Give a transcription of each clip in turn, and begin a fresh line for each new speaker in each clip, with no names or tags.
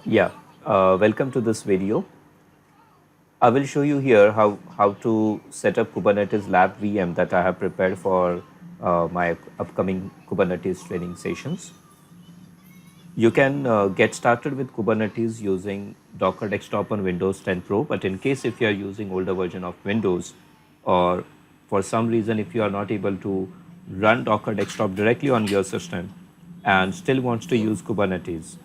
Yeah, welcome to this video. I will show you here how to set up Kubernetes Lab VM that I have prepared for my upcoming Kubernetes training sessions. You can get started with Kubernetes using Docker Desktop on Windows 10 Pro, but in case if you are using older version of Windows or for some reason if you are not able to run Docker Desktop directly on your system and still wants to use Kubernetes,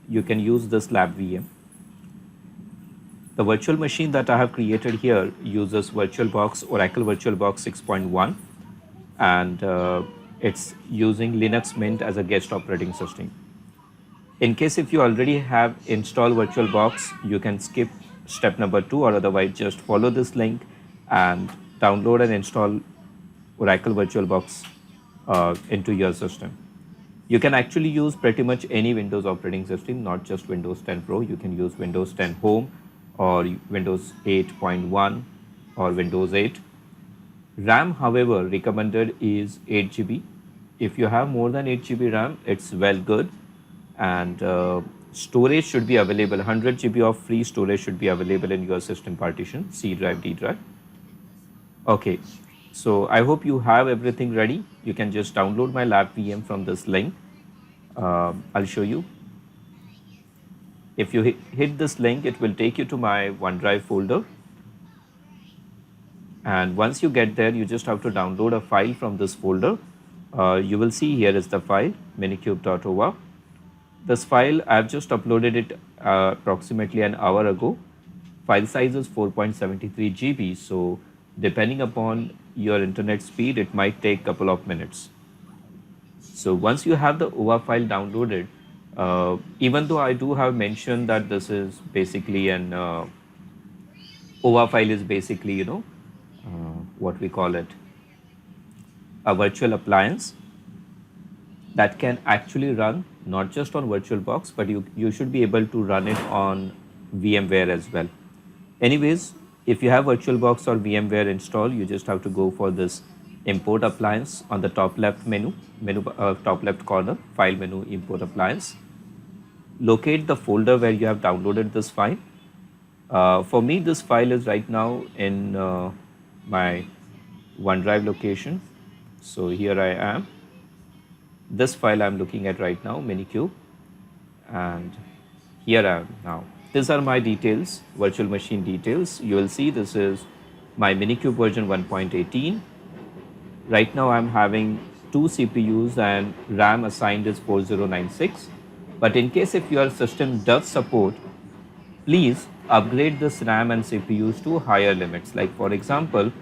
you can use this Lab VM. The virtual machine that I have created here uses VirtualBox, Oracle VirtualBox 6.1, and it's using Linux Mint as a guest operating system. In case if you already have installed VirtualBox, you can skip step number 2 or otherwise just follow this link and download and install Oracle VirtualBox into your system. You can actually use pretty much any Windows operating system, not just Windows 10 Pro. You can use Windows 10 Home or Windows 8.1 or Windows 8. RAM, however, recommended is 8 GB. If you have more than 8 GB RAM, it's well good. And storage should be available. 100 GB of free storage should be available in your system partition, C drive, D drive. Okay, so I hope you have everything ready. You can just download my lab VM from this link. I'll show you. If you hit this link, it will take you to my OneDrive folder. And once you get there, you just have to download a file from this folder. You will see here is the file, minikube.ova. This file, I've just uploaded it approximately an hour ago. File size is 4.73 GB. So depending upon your internet speed, it might take a couple of minutes. So once you have the OVA file downloaded, even though I do have mentioned that this is basically an OVA file is basically, what we call it, a virtual appliance that can actually run not just on VirtualBox, but you should be able to run it on VMware as well. Anyways, if you have VirtualBox or VMware installed, you just have to go for this import appliance on the top left top left corner, file menu, import appliance. Locate the folder where you have downloaded this file. For me, this file is right now in my OneDrive location. So here I am. This file I'm looking at right now, Minikube, and here I am now. These are my details, virtual machine details. You will see this is my Minikube version 1.18. Right now I'm having 2 CPUs and RAM assigned is 4096. But in case if your system does support, please upgrade this RAM and CPUs to higher limits. Like for example,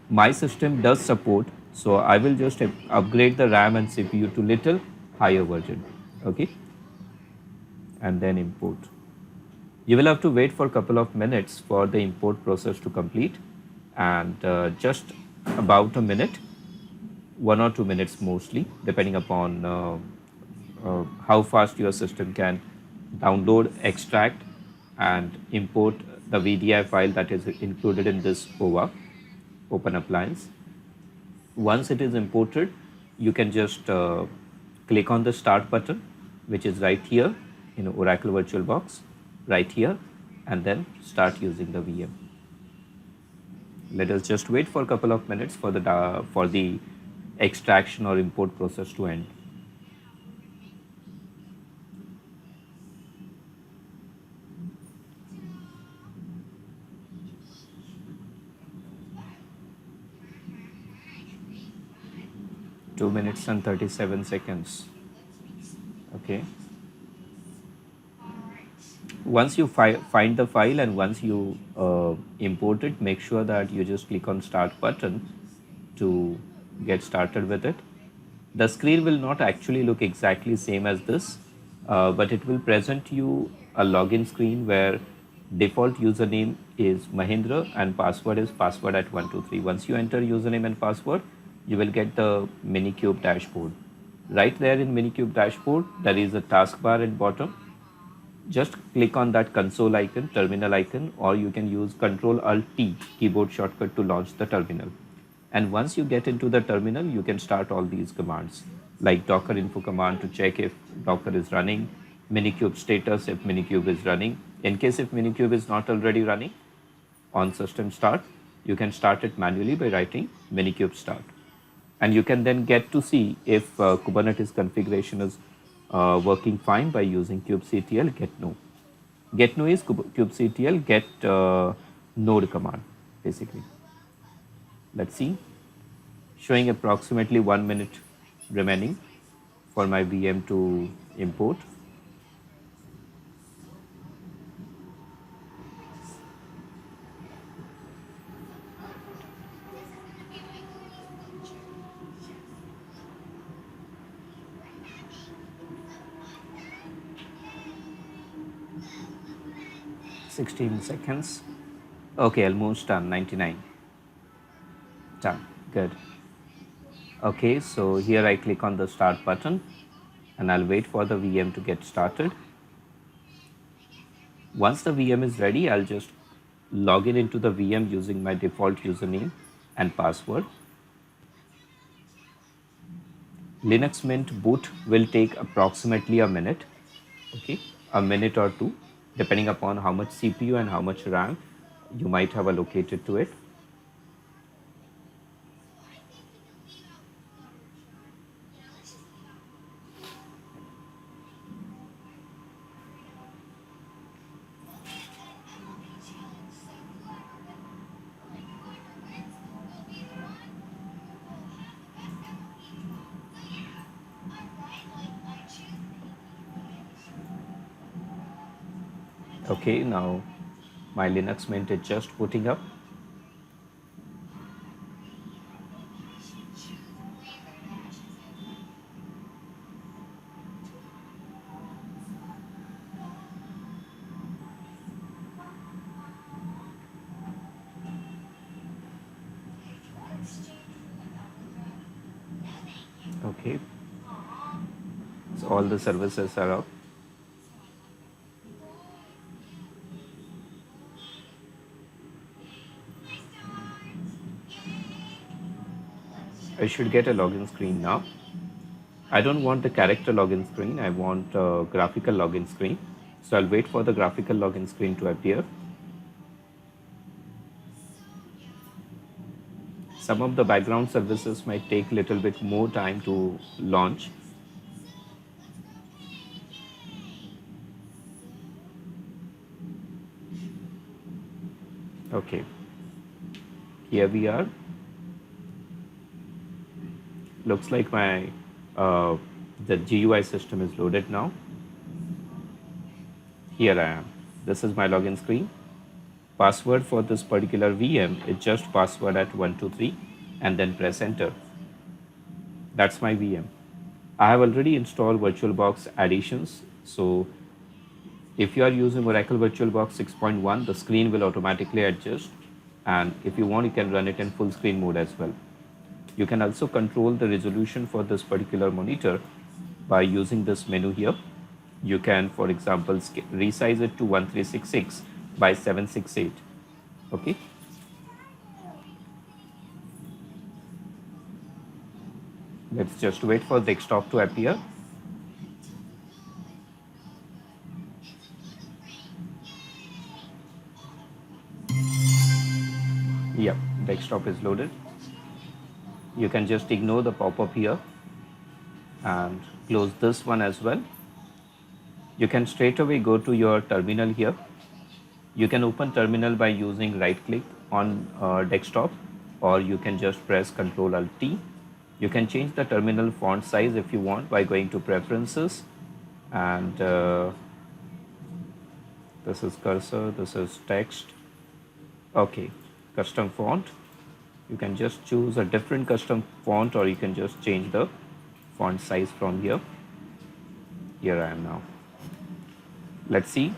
my system does support, so I will just upgrade the RAM and CPU to little higher version, okay? And then import. You will have to wait for a couple of minutes for the import process to complete, and just about a minute, 1 or 2 minutes mostly, depending upon how fast your system can download, extract, and import the VDI file that is included in this OVA, Open Appliance. Once it is imported, you can just click on the Start button, which is right here in Oracle VirtualBox, right here, and then start using the VM. Let us just wait for a couple of minutes for the extraction or import process to end. Two minutes and 37 seconds. Okay. Once you find the file and once you import it, make sure that you just click on Start button to get started with it. The screen will not actually look exactly same as this, but it will present you a login screen where default username is Mahindra and password is password at 123. Once you enter username and password, you will get the Minikube dashboard. Right there in Minikube dashboard, there is a taskbar at bottom. Just click on that console icon, terminal icon, or you can use Ctrl-Alt-T keyboard shortcut to launch the terminal. And once you get into the terminal, you can start all these commands like docker info command to check if Docker is running, Minikube status if Minikube is running. In case if Minikube is not already running, on system start, you can start it manually by writing Minikube start. And you can then get to see if Kubernetes configuration is working fine by using kubectl get no. Get no is kubectl get node command basically. Let's see, showing approximately 1 minute remaining for my VM to import. $16 seconds. Okay, almost done. 99. Done. Good. Okay, so here I click on the start button and I'll wait for the VM to get started. Once the VM is ready, I'll just log in into the VM using my default username and password. Linux Mint boot will take approximately a minute, okay, a minute or two, depending upon how much CPU and how much RAM you might have allocated to it. Okay, now my Linux Mint is just booting up. Okay, so all the services are up. I should get a login screen now. I don't want the character login screen, I want a graphical login screen. So I'll wait for the graphical login screen to appear. Some of the background services might take a little bit more time to launch. Okay, here we are. Looks like my the GUI system is loaded now. Here I am. This is my login screen. Password for this particular VM is just password at 123 and then press enter. That's my VM. I have already installed VirtualBox additions. So if you are using Oracle VirtualBox 6.1, the screen will automatically adjust. And if you want, you can run it in full screen mode as well. You can also control the resolution for this particular monitor by using this menu here. You can, for example, resize it to 1366 by 768. Okay. Let's just wait for desktop to appear. Yep, desktop is loaded. You can just ignore the pop-up here and close this one as well. You can straight away go to your terminal here. You can open terminal by using right click on desktop, or you can just press Ctrl Alt T. You can change the terminal font size if you want by going to preferences, and this is cursor, this is text. Okay, custom font. You can just choose a different custom font, or you can just change the font size from here. Here I am now. Let's see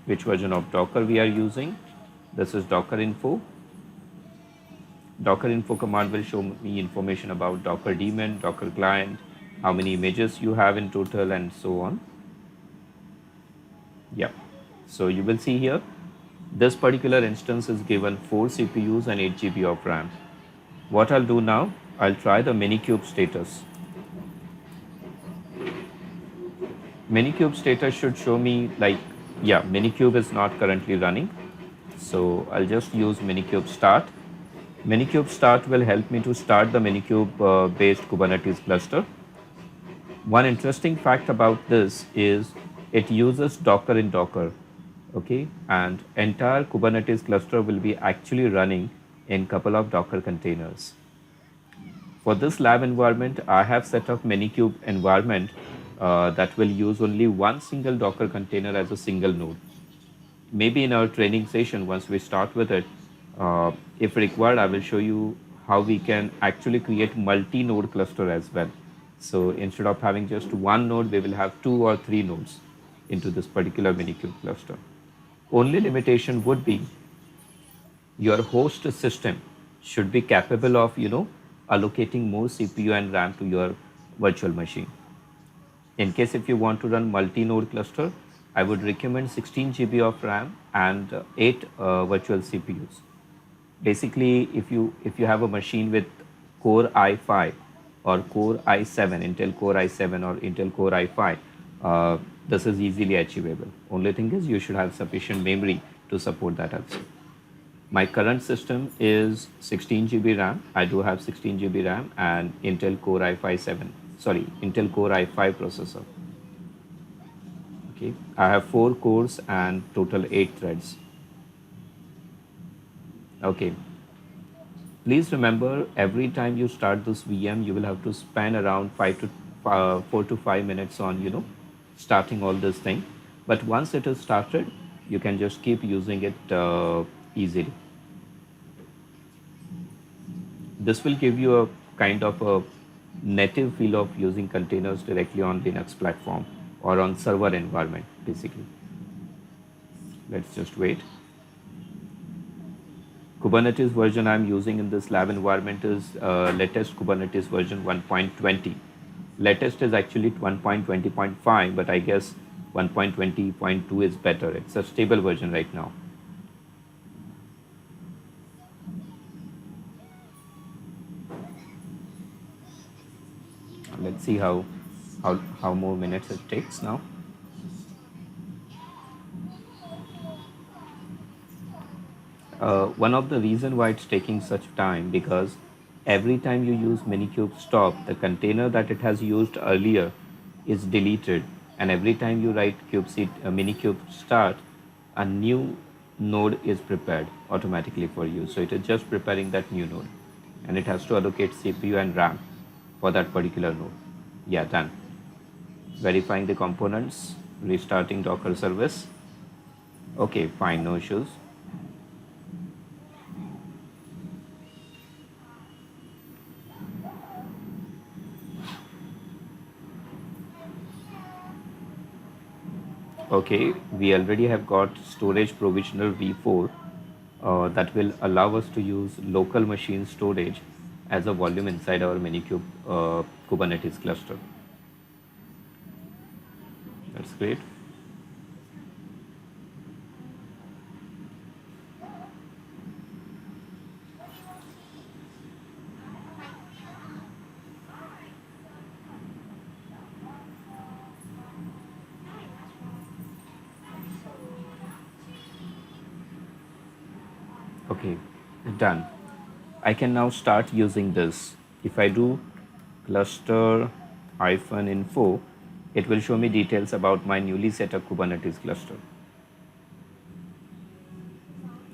which version of Docker we are using. This is Docker info. Docker info command will show me information about Docker daemon, Docker client, how many images you have in total, and so on. Yeah. So you will see here, this particular instance is given 4 CPUs and 8 GB of RAM. What I'll do now, I'll try the Minikube status. Minikube status should show me like, yeah, Minikube is not currently running. So I'll just use Minikube start. Minikube start will help me to start the Minikube based Kubernetes cluster. One interesting fact about this is it uses Docker in Docker, okay, and entire Kubernetes cluster will be actually running in couple of Docker containers. For this lab environment, I have set up Minikube environment that will use only one single Docker container as a single node. Maybe in our training session, once we start with it, if required, I will show you how we can actually create multi-node cluster as well. So instead of having just one node, we will have 2 or 3 nodes into this particular Minikube cluster. Only limitation would be your host system should be capable of, allocating more CPU and RAM to your virtual machine. In case if you want to run multi-node cluster, I would recommend 16 GB of RAM and 8 virtual CPUs. Basically, if you have a machine with Core i5 or Core i7, Intel Core i7 or Intel Core i5, this is easily achievable. Only thing is you should have sufficient memory to support that also. My current system is 16 GB RAM. I do have 16 GB RAM and Intel Core Intel Core i5 processor. Okay, I have 4 cores and total 8 threads. Okay, please remember every time you start this VM, you will have to spend around 4 to 5 minutes on, starting all this thing. But once it is started, you can just keep using it easily. This will give you a kind of a native feel of using containers directly on Linux platform or on server environment, basically. Let's just wait. Kubernetes version I'm using in this lab environment is latest Kubernetes version 1.20. Latest is actually 1.20.5, but I guess 1.20.2 is better. It's a stable version right now. Let's see how more minutes it takes now. One of the reason why it's taking such time, because every time you use Minikube stop, the container that it has used earlier is deleted, and every time you write Minikube start, a new node is prepared automatically for you. So it is just preparing that new node, and it has to allocate CPU and RAM for that particular node. Yeah, done. Verifying the components, restarting Docker service. Okay, fine, no issues. Okay, we already have got storage provisioner v4 that will allow us to use local machine storage as a volume inside our Minikube Kubernetes cluster. That's great. Okay, done. I can now start using this. If I do cluster-info, it will show me details about my newly set up Kubernetes cluster.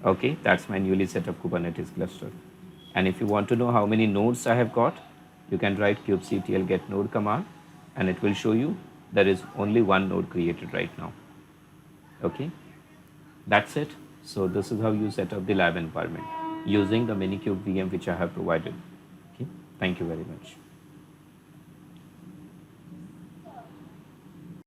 Okay, that's my newly set up Kubernetes cluster. And if you want to know how many nodes I have got, you can write kubectl get node command, and it will show you there is only one node created right now. Okay, that's it. So this is how you set up the lab environment using the Minikube VM which I have provided. Okay, thank you very much.